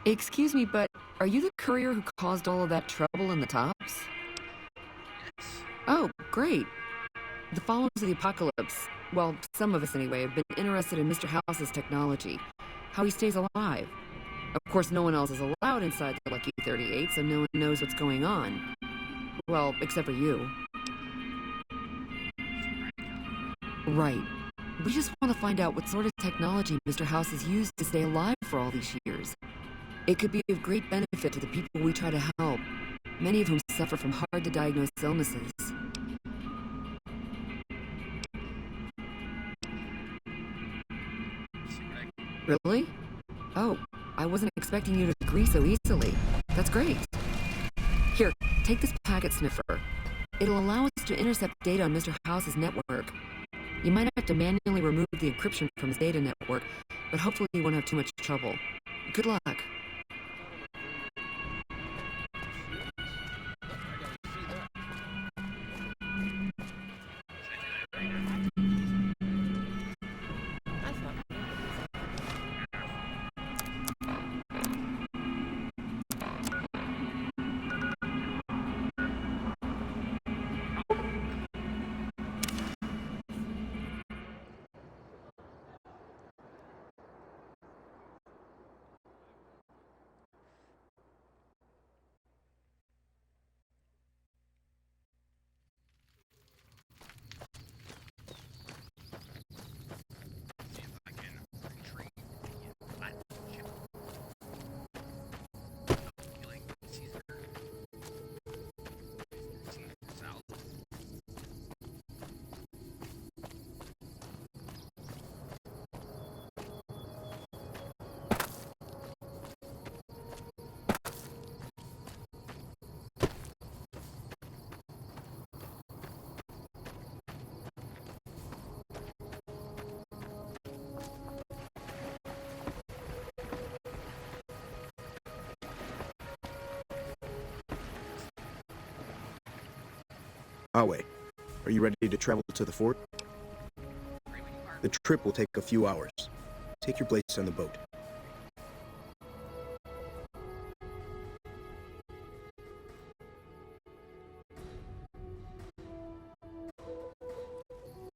Excuse me, but are you the courier who caused all of that trouble in the tops? Oh, great. The followers of the apocalypse, well, some of us anyway, have been interested in Mr. House's technology, how he stays alive. Of course, no one else is allowed inside the Lucky 38, so no one knows what's going on. Well, except for you. Right. We just want to find out what sort of technology Mr. House has used to stay alive for all these years. It could be of great benefit to the people we try to help, many of whom suffer from hard-to-diagnose illnesses. Really? Oh, I wasn't expecting you to agree so easily. That's great. Here, take this packet sniffer. It'll allow us to intercept data on Mr. House's network. You might have to manually remove the encryption from his data network, but hopefully you won't have too much trouble. Good luck. Awe, are you ready to travel to the fort? The trip will take a few hours. Take your place on the boat.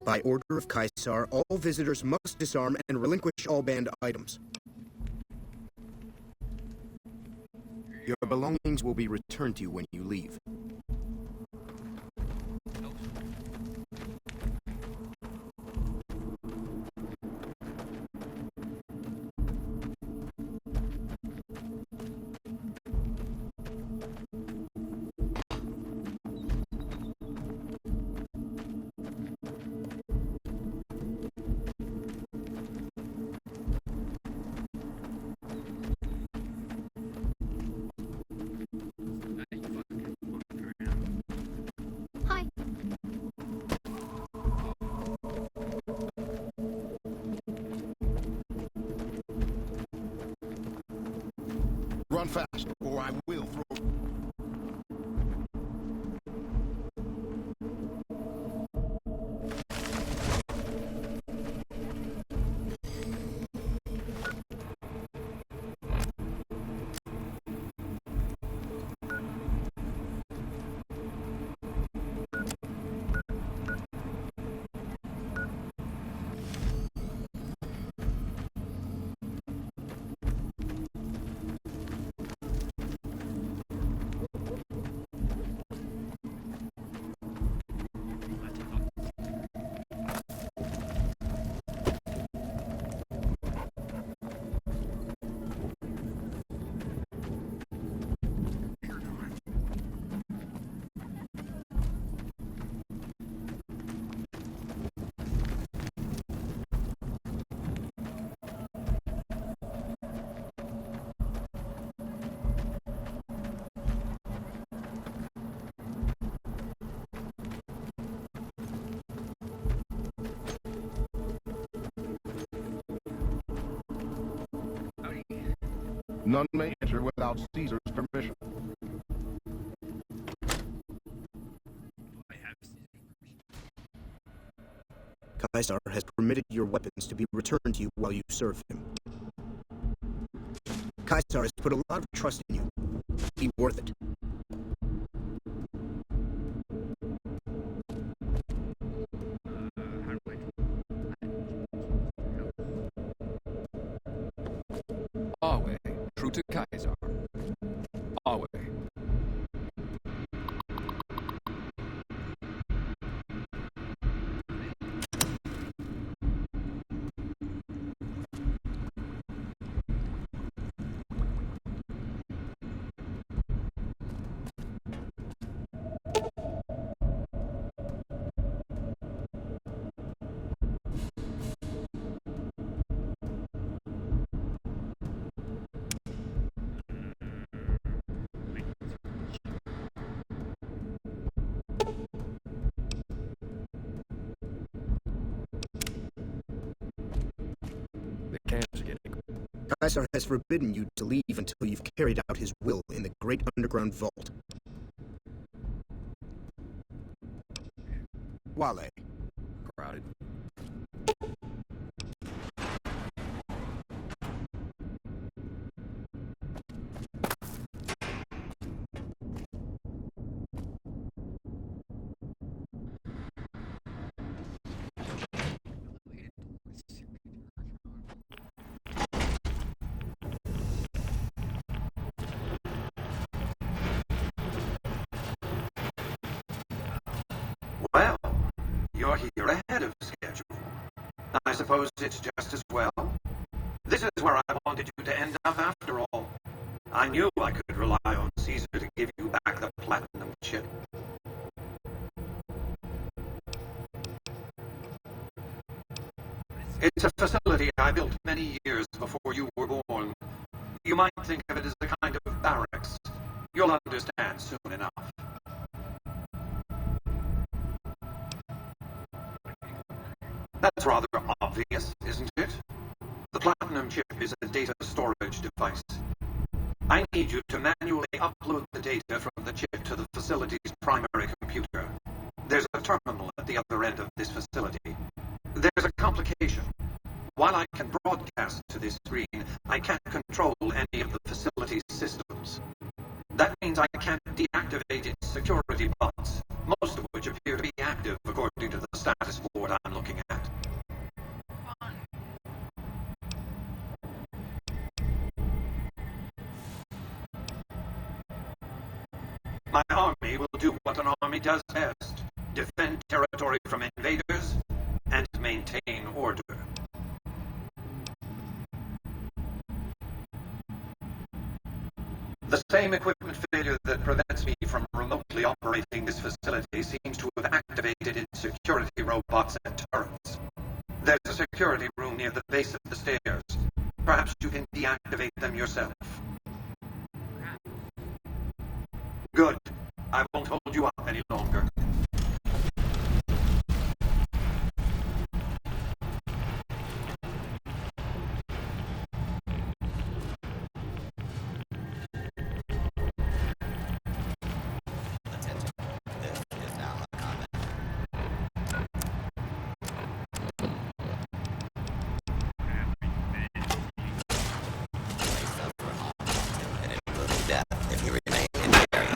By order of Caesar, all visitors must disarm and relinquish all banned items. Your belongings will be returned to you when you leave. Run fast, or I will throw... None may enter without Caesar's permission. Caesar has permitted your weapons to be returned to you while you serve him. Caesar has put a lot of trust in you. Be worth it. Our way, true to Kaiser. Our way. The cans are getting... Caesar has forbidden you to leave until you've carried out his will in the great underground vault. Wale. crowded. Well, you're here ahead of schedule. I suppose it's just as well. This is where I wanted you to end up after all. I knew I could rely on Caesar to give you back the platinum chip. It's a facility I built many years before you were born. You might think of it as a kind of barracks. You'll understand soon enough. That's rather obvious, isn't it? The platinum chip is a data storage device. I need you to manually upload the data from the chip to the facility's primary computer. There's a terminal at the other end of this facility. There's a complication. While I can broadcast to this screen, I can't control any of the facility's systems. That means I can't deactivate its security bots, most of which appear to be active according to the status board I'm looking at. My army will do what an army does best: defend territory from invaders and maintain order. The same equipment failure that prevents me from remotely operating this facility seems to have activated its security robots and turrets. There's a security room near the base of the stairs. Perhaps you can deactivate them yourself. Good. I won't hold you up any longer. If you remain in the area.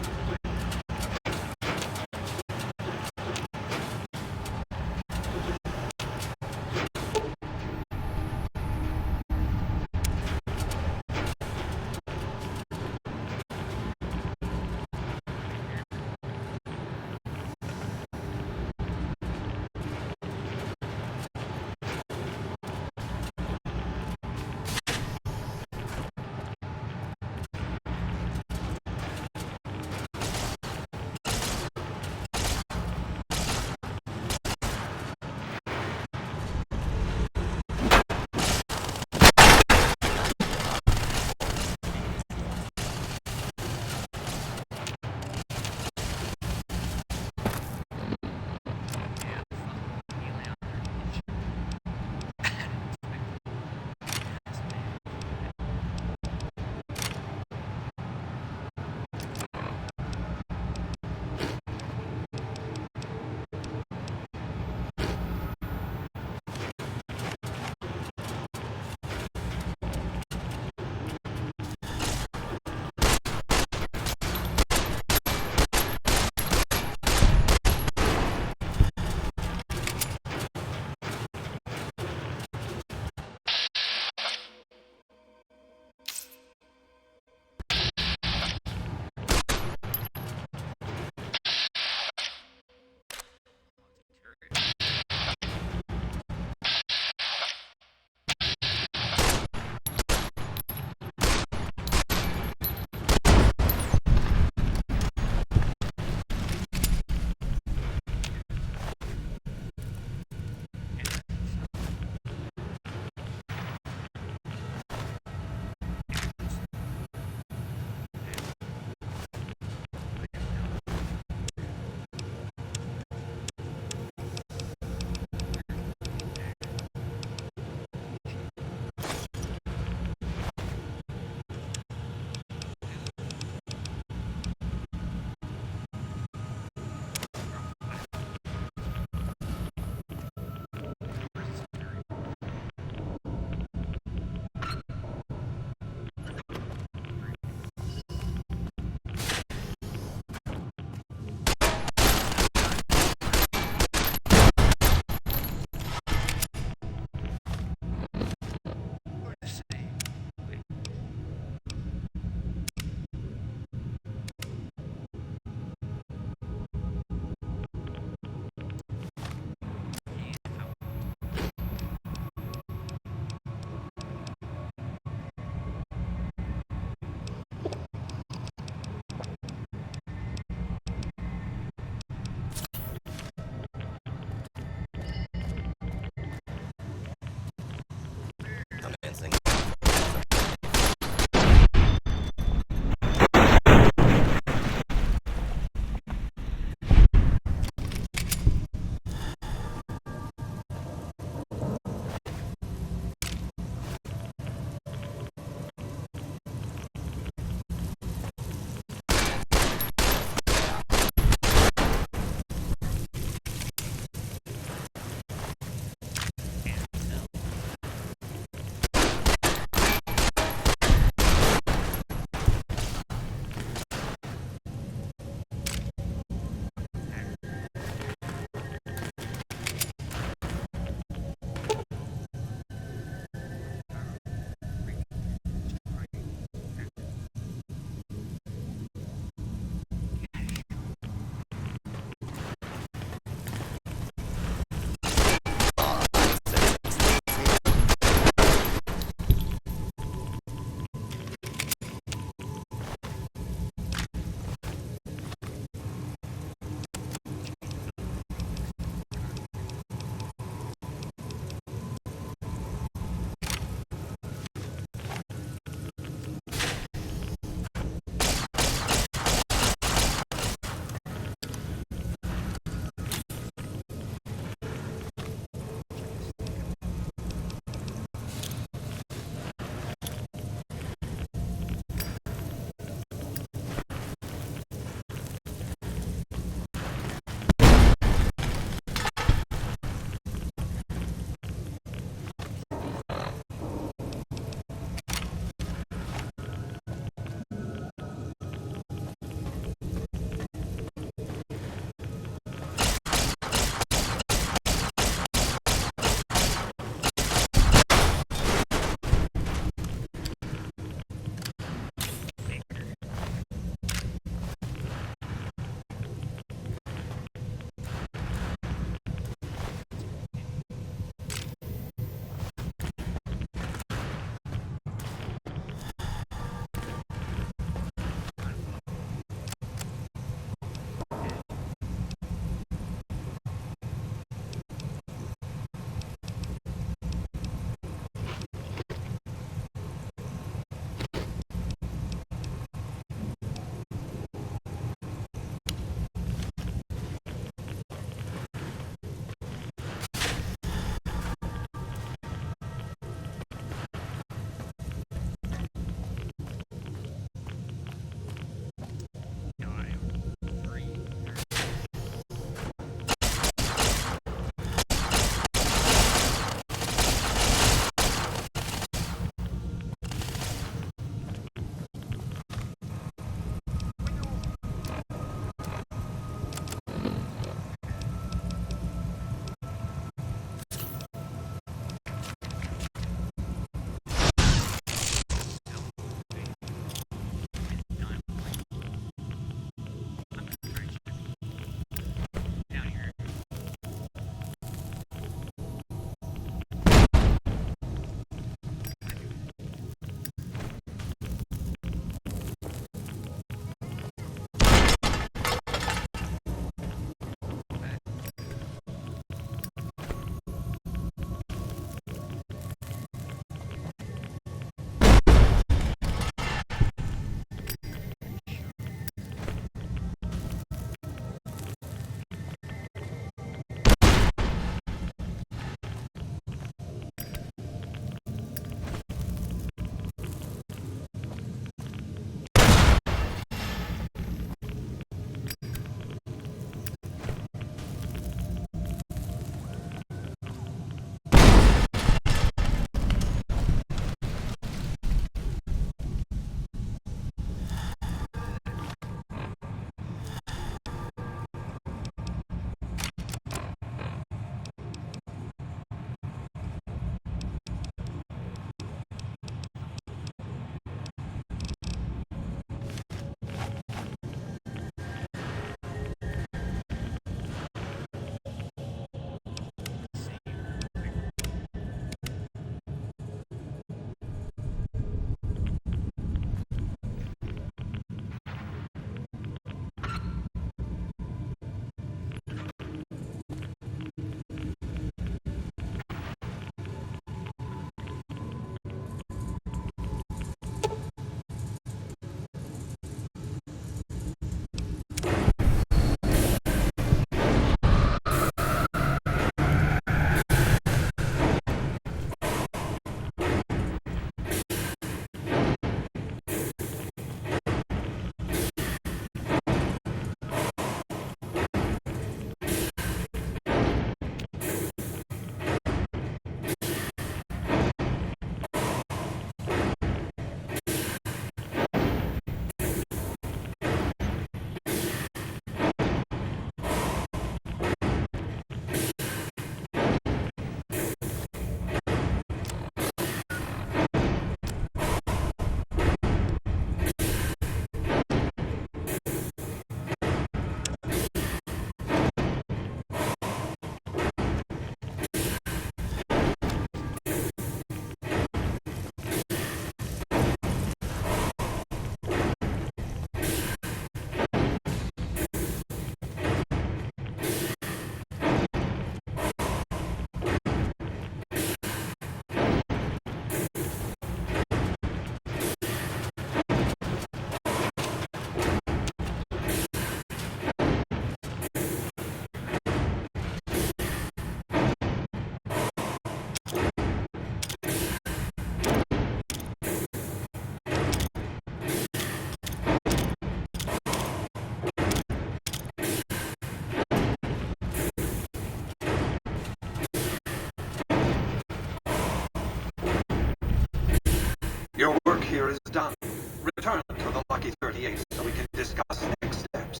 here is done. Return to the Lucky 38 so we can discuss next steps.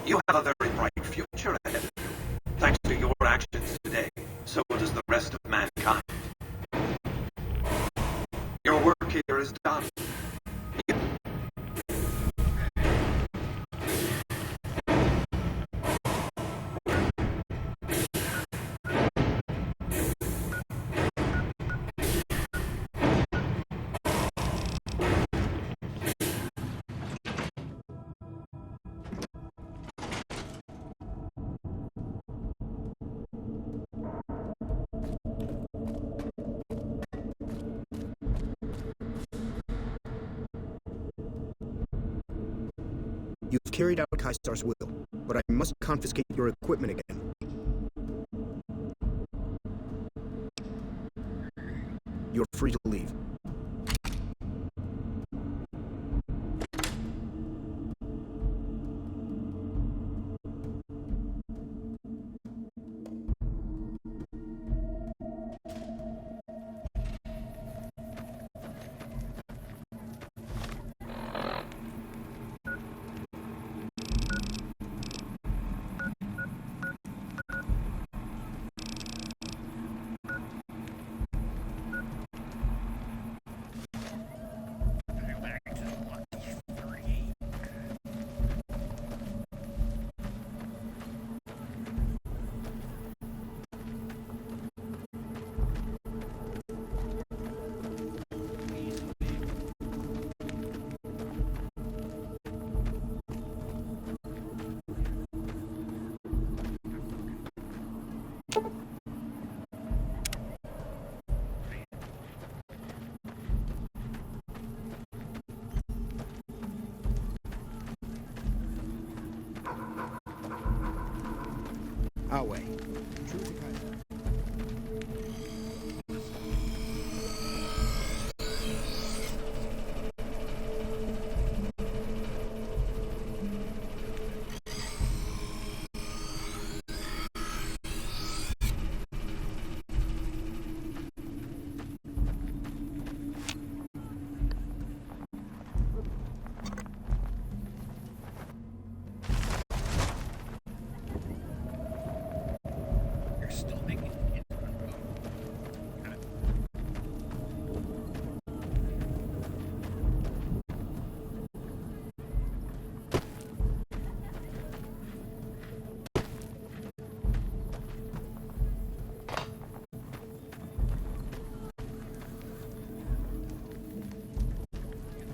You have a very bright future ahead of you. Thanks to your actions today, so does the rest of mankind. Your work here is done. You've carried out Kaisar's will, but I must confiscate your equipment again. You're free to leave. Away. True to Kaiser.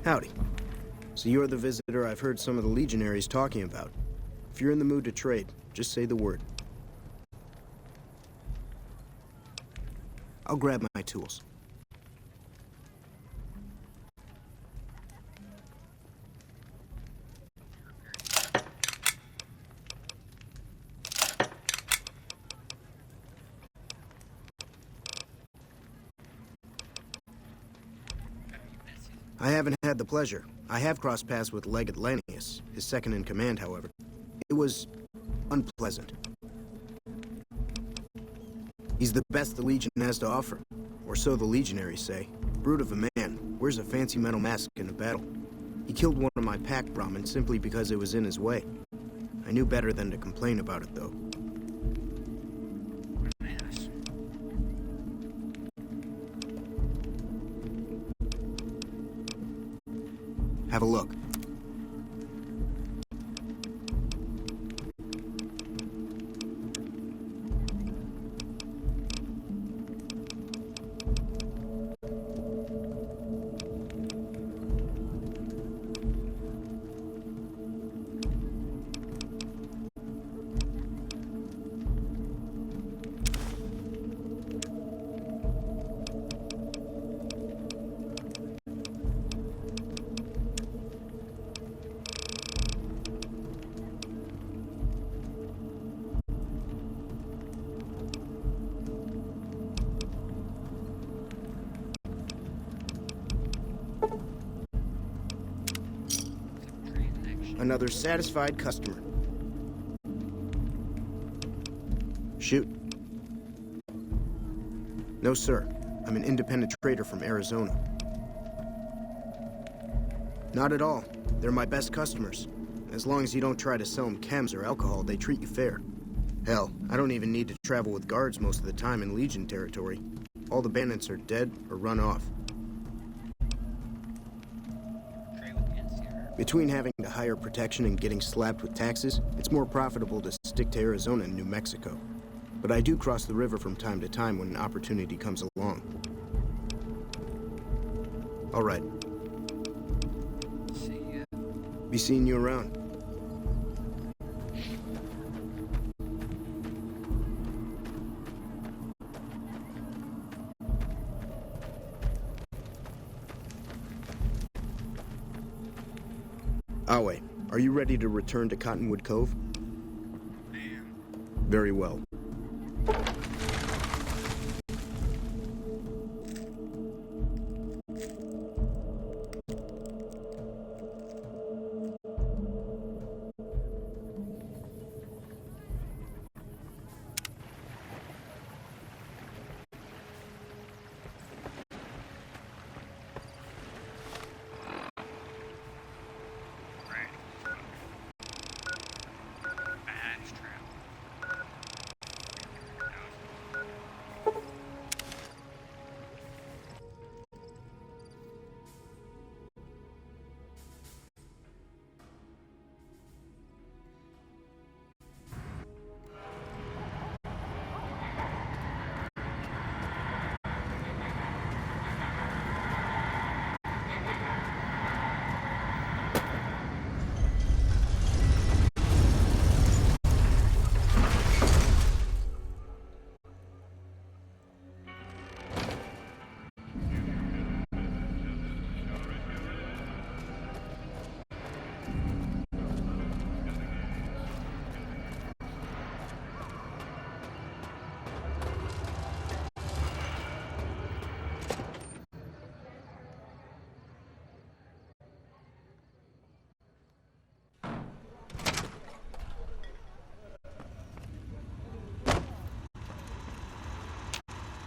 Howdy. So you're the visitor I've heard some of the legionaries talking about. If you're in the mood to trade, just say the word. I'll grab my tools. I haven't had the pleasure. I have crossed paths with Legate Lanius, his second in command, however. It was unpleasant. He's the best the Legion has to offer, or so the legionaries say. Brute of a man, wears a fancy metal mask in a battle. He killed one of my pack Brahmin simply because it was in his way. I knew better than to complain about it, though. Have a look. Another satisfied customer. Shoot. No, sir. I'm an independent trader from Arizona. Not at all. They're my best customers. As long as you don't try to sell them chems or alcohol, they treat you fair. Hell, I don't even need to travel with guards most of the time in Legion territory. All the bandits are dead or run off. Between having to hire protection and getting slapped with taxes, it's more profitable to stick to Arizona and New Mexico. But I do cross the river from time to time when an opportunity comes along. All right. See ya. Be seeing you around. Awe, are you ready to return to Cottonwood Cove? Very well.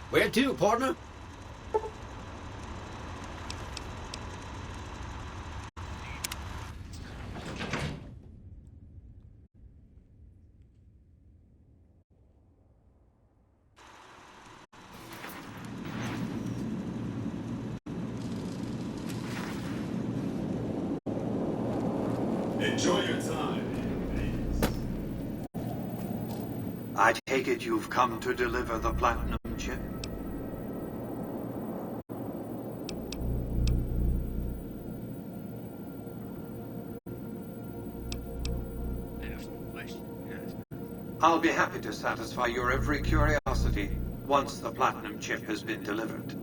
Where to, partner? Enjoy your time. I take it you've come to deliver the platinum chip? I'll be happy to satisfy your every curiosity once the platinum chip has been delivered.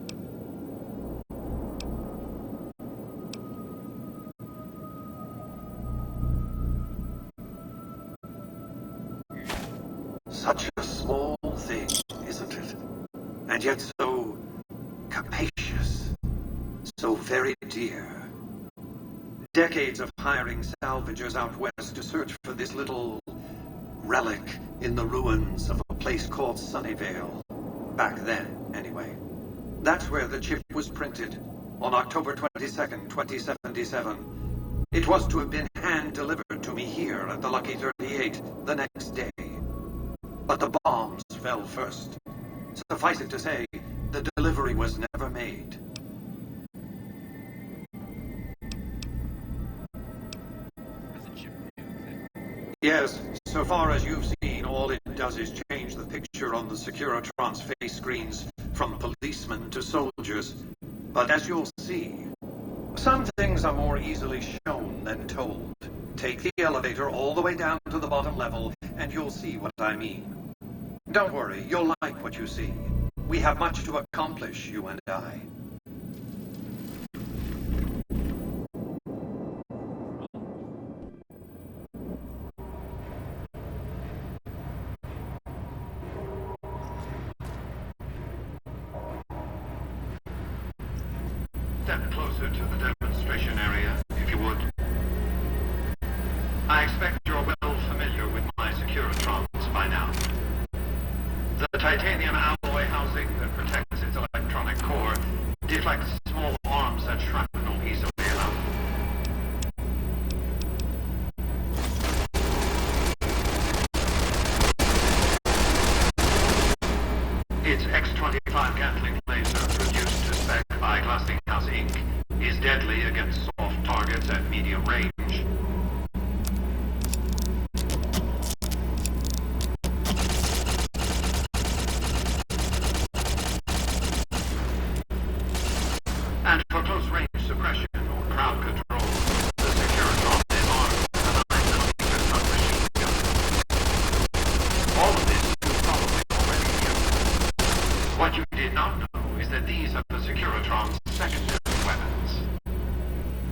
Such a small thing, isn't it? And yet so capacious, so very dear. Decades of hiring salvagers out west to search for this little relic in the ruins of a place called Sunnyvale. Back then, anyway. That's where the chip was printed, on October 22nd, 2077. It was to have been hand-delivered to me here at the Lucky 38 the next day. But the bombs fell first. Suffice it to say, the delivery was never made. Yes, so far as you've seen, all it does is change the picture on the Securitron's face screens from policemen to soldiers. But as you'll see, some things are more easily shown than told. Take the elevator all the way down to the bottom level, and you'll see what I mean. Don't worry, you'll like what you see. We have much to accomplish, you and I. Step closer to the demonstration area, if you would. I expect you're well familiar with my Securitrons by now. The titanium alloy housing that protects its electronic core deflects small arms that shrapnel easily enough. Its X-25 Gatling laser, produced to spec by Glassinghouse Inc., is deadly against soft targets at medium range. And for close-range suppression or crowd control, the Securitron is armed with a 9mm submachine gun. All of this you probably already knew. What you did not know is that these are the Securitron's secondary weapons.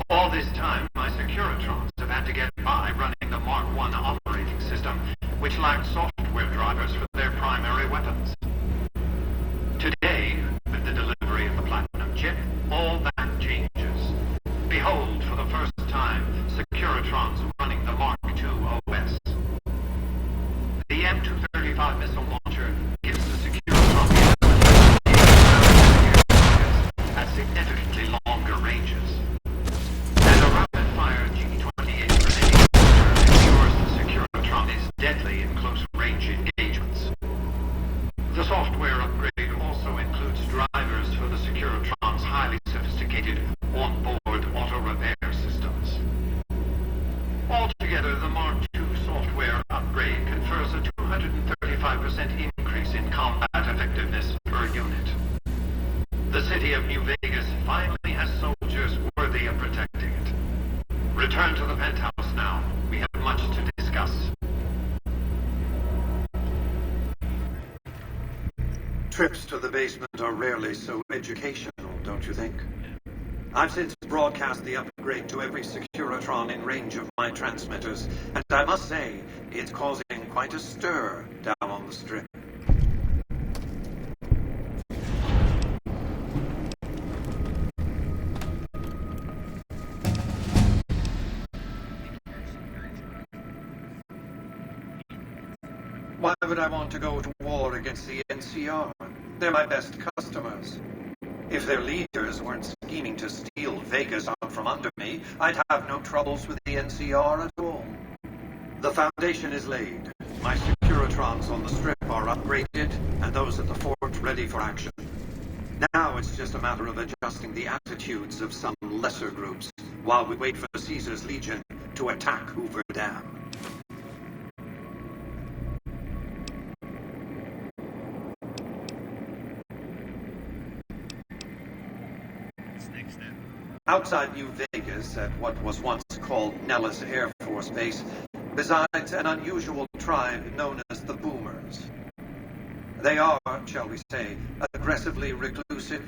All this time, my Securitrons have had to get by running the Mark I operating system, which lacked software drivers for their primary weapons. Today, with the delivery of the Platinum chip, all that changes. Behold, for the first time, Securitrons running the Mark II OS. The M235 missile launcher gives the Securitron the ability to at significantly longer ranges. And a rapid-fire G-28 grenade launcher ensures the Securitron is deadly in close-range engagements. The software upgrade also includes drivers for the Securitron's highly sophisticated on-board auto-repair systems. Altogether, the Mark II software upgrade confers a 235% increase in combat effectiveness per unit. The city of New Vegas finally has soldiers worthy of protecting it. Return to the penthouse now. We have much to discuss. Trips to the basement are rarely so educational, don't you think? I've since broadcast the upgrade to every Securitron in range of my transmitters, and I must say, it's causing quite a stir down on the strip. Why would I want to go to war against the NCR? They're my best customers. If their leaders weren't scheming to steal Vegas out from under me, I'd have no troubles with the NCR at all. The foundation is laid. My Securitrons on the strip are upgraded, and those at the fort ready for action. Now it's just a matter of adjusting the attitudes of some lesser groups, while we wait for Caesar's Legion to attack Hoover Dam. Outside New Vegas, at what was once called Nellis Air Force Base, resides an unusual tribe known as the Boomers. They are, shall we say, aggressively reclusive.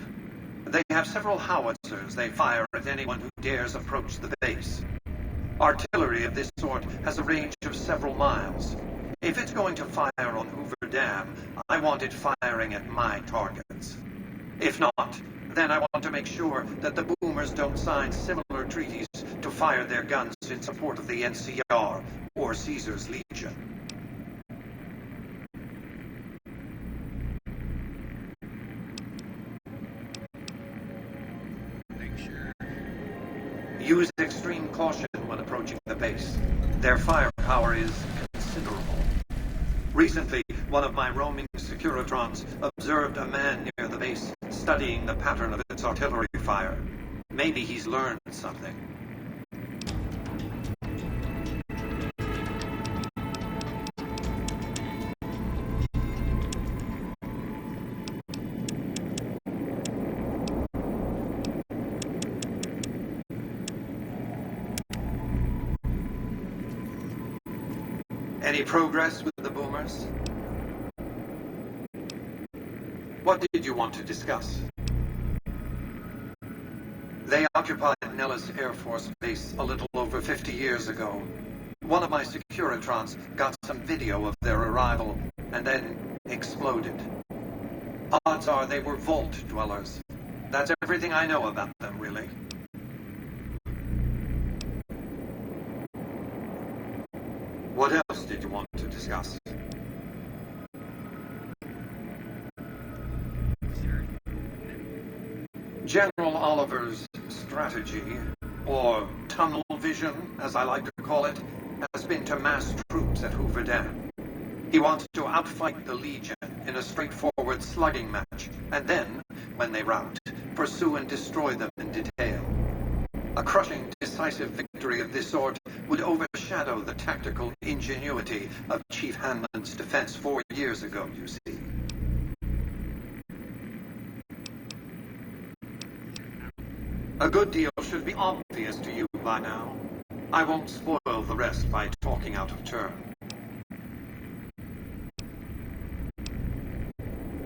They have several howitzers they fire at anyone who dares approach the base. Artillery of this sort has a range of several miles. If it's going to fire on Hoover Dam, I want it firing at my targets. If not, then I want to make sure that the Boomers don't sign similar treaties to fire their guns in support of the NCR or Caesar's Legion. Use extreme caution when approaching the base. Their firepower is considerable. Recently, one of my roaming Securitrons observed a man near the base studying the pattern of its artillery fire. Maybe he's learned something. Any progress with the Boomers? What did you want to discuss? They occupied Nellis Air Force Base a little over 50 years ago. One of my Securitrons got some video of their arrival and then exploded. Odds are they were vault dwellers. That's everything I know about them, really. What else did you want to discuss? General Oliver's strategy, or tunnel vision, as I like to call it, has been to mass troops at Hoover Dam. He wants to outfight the Legion in a straightforward slugging match, and then, when they rout, pursue and destroy them in detail. A crushing, decisive victory of this sort would overshadow the tactical ingenuity of Chief Hanlon's defense 4 years ago, you see. A good deal should be obvious to you by now. I won't spoil the rest by talking out of turn.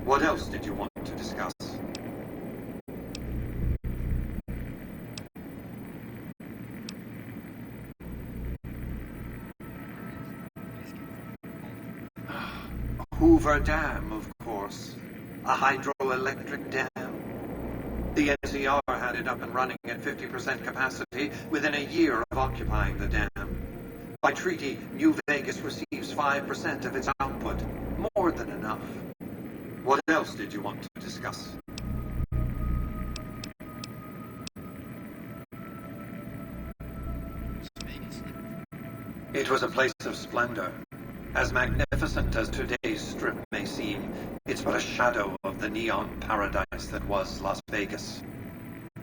What else did you want to discuss? Hoover Dam, of course. A hydroelectric dam. The NCR had it up and running at 50% capacity within a year of occupying the dam. By treaty, New Vegas receives 5% of its output. More than enough. What else did you want to discuss? It was a place of splendor. As magnificent as today's strip may seem, it's but a shadow of the neon paradise that was Las Vegas.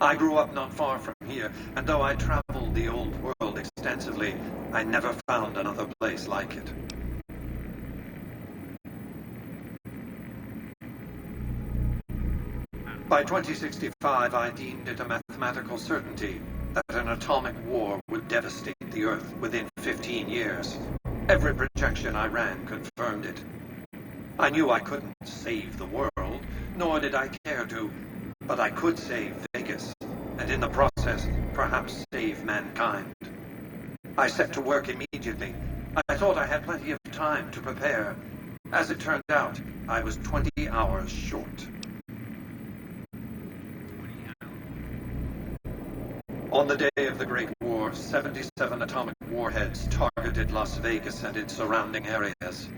I grew up not far from here, and though I traveled the old world extensively, I never found another place like it. By 2065, I deemed it a mathematical certainty that an atomic war would devastate the Earth within 15 years. Every projection I ran confirmed it. I knew I couldn't save the world, nor did I care to, but I could save Vegas, and in the process, perhaps save mankind. I set to work immediately. I thought I had plenty of time to prepare. As it turned out, I was 20 hours short. On the day of the Great War, 77 atomic warheads targeted Las Vegas and its surrounding areas.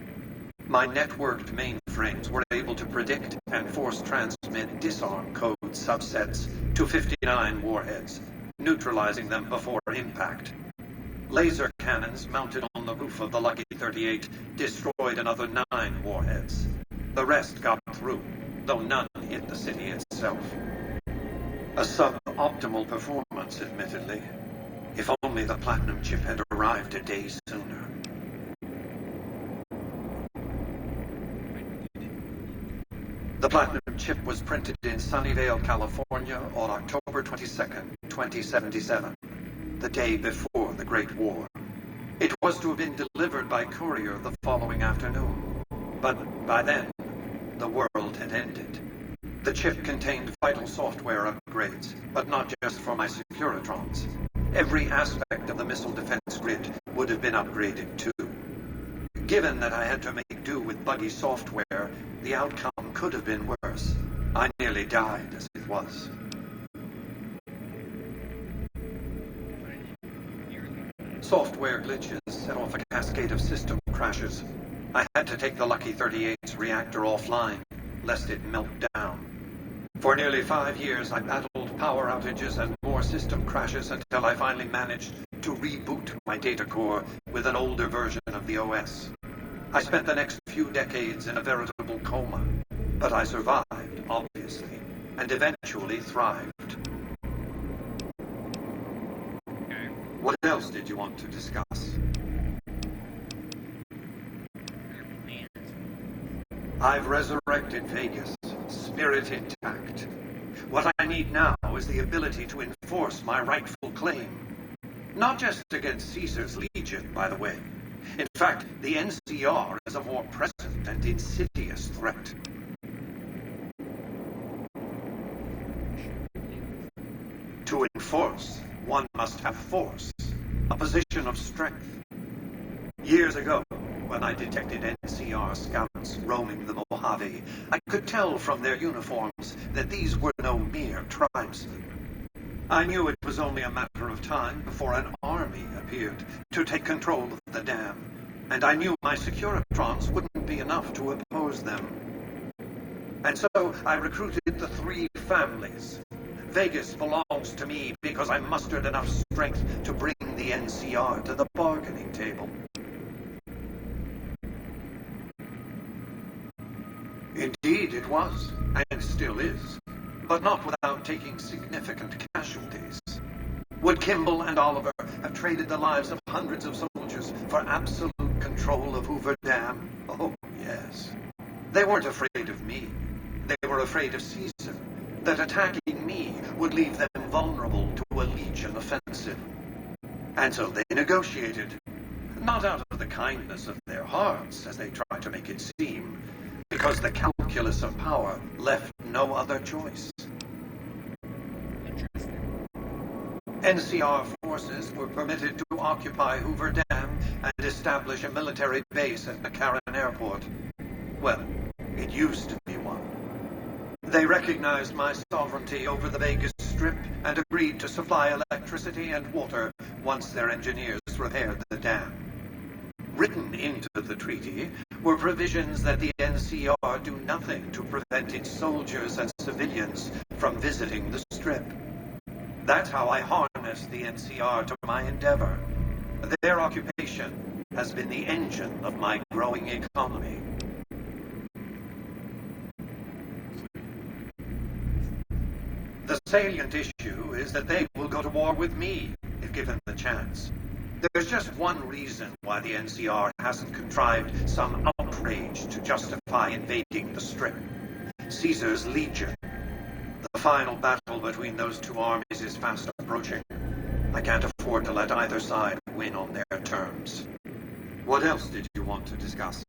My networked mainframes were able to predict and force transmit disarm code subsets to 59 warheads, neutralizing them before impact. Laser cannons mounted on the roof of the Lucky 38 destroyed another 9 warheads. The rest got through, though none hit the city itself. A suboptimal performance, admittedly. If only the platinum chip had arrived a day sooner. The platinum chip was printed in Sunnyvale, California on October 22nd, 2077, the day before the Great War. It was to have been delivered by courier the following afternoon, but by then, the world had ended. The chip contained vital software upgrades, but not just for my Securitrons. Every aspect of the missile defense grid would have been upgraded too. Given that I had to make do with buggy software, the outcome could have been worse. I nearly died as it was. Software glitches set off a cascade of system crashes. I had to take the Lucky 38's reactor offline, lest it melt down. For nearly 5 years, I battled power outages and more system crashes until I finally managed to reboot my data core with an older version of the OS. I spent the next few decades in a veritable coma, but I survived, obviously, and eventually thrived. What else did you want to discuss? I've resurrected Vegas, spirit intact. What I need now is the ability to enforce my rightful claim. Not just against Caesar's Legion, by the way. In fact, the NCR is a more present and insidious threat. To enforce, one must have force, a position of strength. Years ago, when I detected NCR scouts roaming the Mojave, I could tell from their uniforms that these were no mere tribesmen. I knew it was only a matter of time before an army appeared to take control of the dam, and I knew my Securitrons wouldn't be enough to oppose them. And so I recruited the 3 families. Vegas belongs to me because I mustered enough strength to bring the NCR to the bargaining table. It was, and still is, but not without taking significant casualties. Would Kimball and Oliver have traded the lives of hundreds of soldiers for absolute control of Hoover Dam? Oh, yes. They weren't afraid of me. They were afraid of Caesar, that attacking me would leave them vulnerable to a Legion offensive. And so they negotiated, not out of the kindness of their hearts, as they tried to make it seem, because the calculus of power left no other choice. NCR forces were permitted to occupy Hoover Dam and establish a military base at McCarran Airport. Well, it used to be one. They recognized my sovereignty over the Vegas Strip and agreed to supply electricity and water once their engineers repaired the dam. Written into the treaty were provisions that the NCR do nothing to prevent its soldiers and civilians from visiting the Strip. That's how I harnessed the NCR to my endeavor. Their occupation has been the engine of my growing economy. The salient issue is that they will go to war with me, if given the chance. There's just one reason why the NCR hasn't contrived some outrage to justify invading the Strip. Caesar's Legion. The final battle between those two armies is fast approaching. I can't afford to let either side win on their terms. What else did you want to discuss?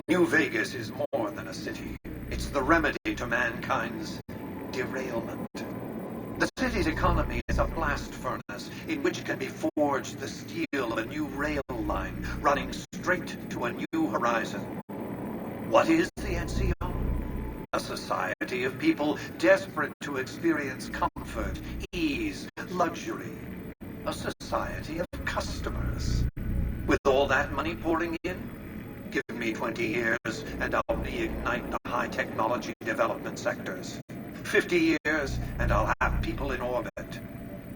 New Vegas is more than a city. It's the remedy to mankind's derailment. The city's economy is a blast furnace in which can be forged the steel of a new rail line running straight to a new horizon. What is the NCR? A society of people desperate to experience comfort, ease, luxury. A society of customers. With all that money pouring in, give me 20 years and I'll reignite the high technology development sectors. 50 years and I'll have people in orbit.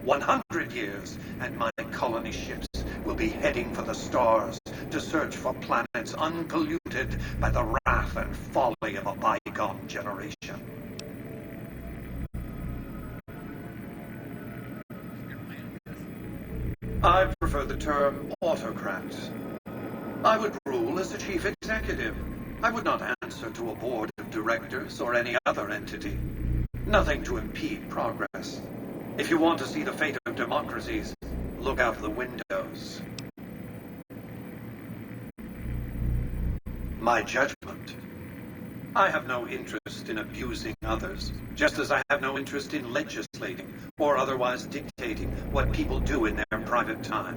100 years and my colony ships will be heading for the stars to search for planets unpolluted by the wrath and folly of a bygone generation. I prefer the term autocrat. I would rule as a chief executive. I would not answer to a board of directors or any other entity. Nothing to impede progress. If you want to see the fate of democracies, look out the windows. My judgment. I have no interest in abusing others, just as I have no interest in legislating or otherwise dictating what people do in their private time.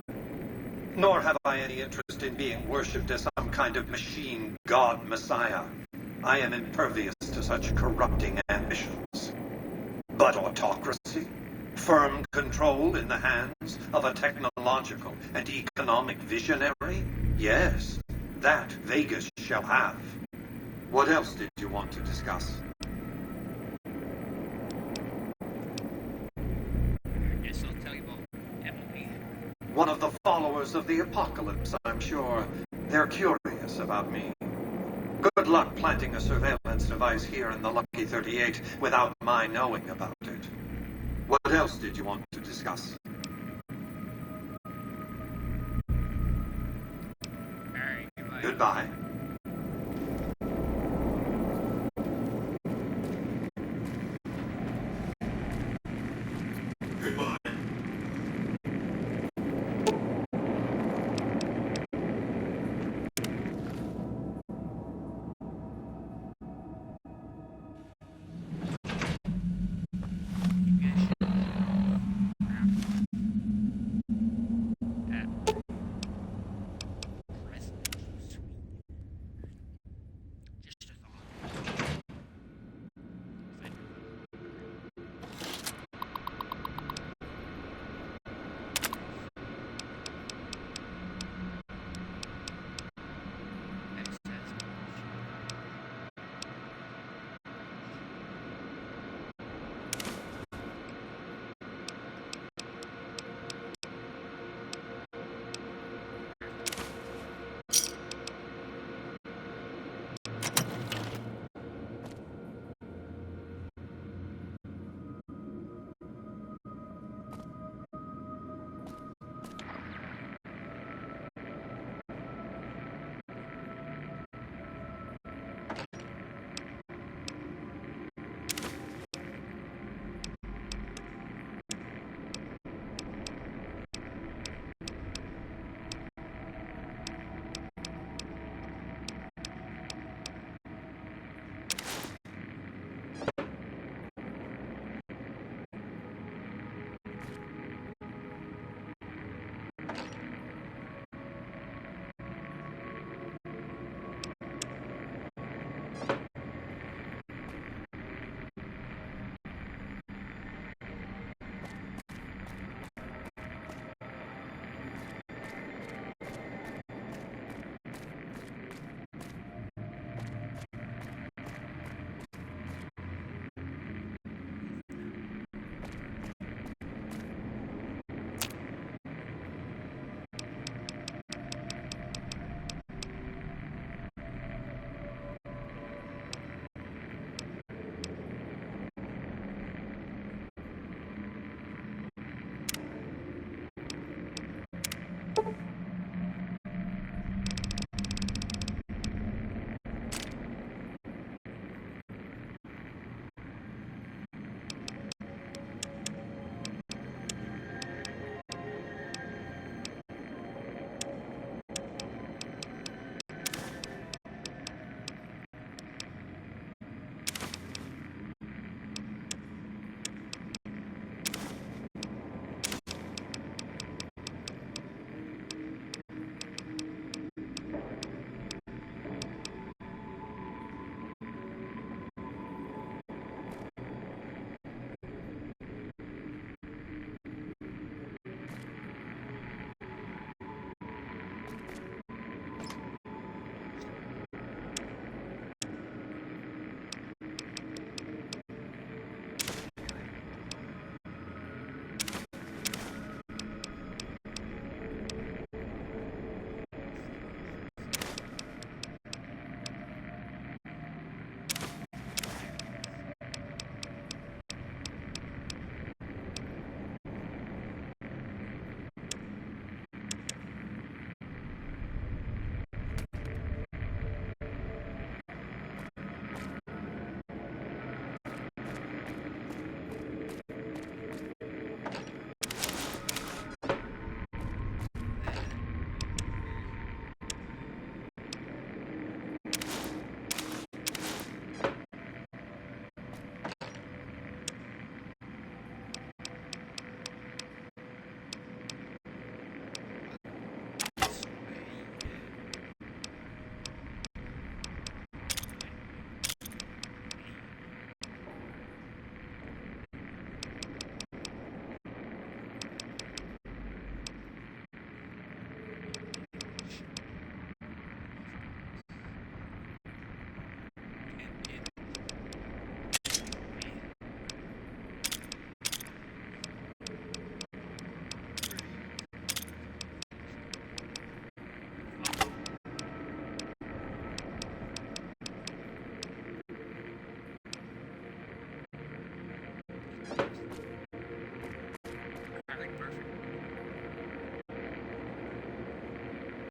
Nor have I any interest in being worshipped as some kind of machine god messiah. I am impervious to such corrupting ambitions. But autocracy? Firm control in the hands of a technological and economic visionary? Yes, that Vegas shall have. What else did you want to discuss? Yes, I'll tell you about Emily. One of the followers of the apocalypse, I'm sure. They're curious about me. Good luck planting a surveillance device here in the Lucky 38 without my knowing about it. What else did you want to discuss? All right, goodbye. Goodbye.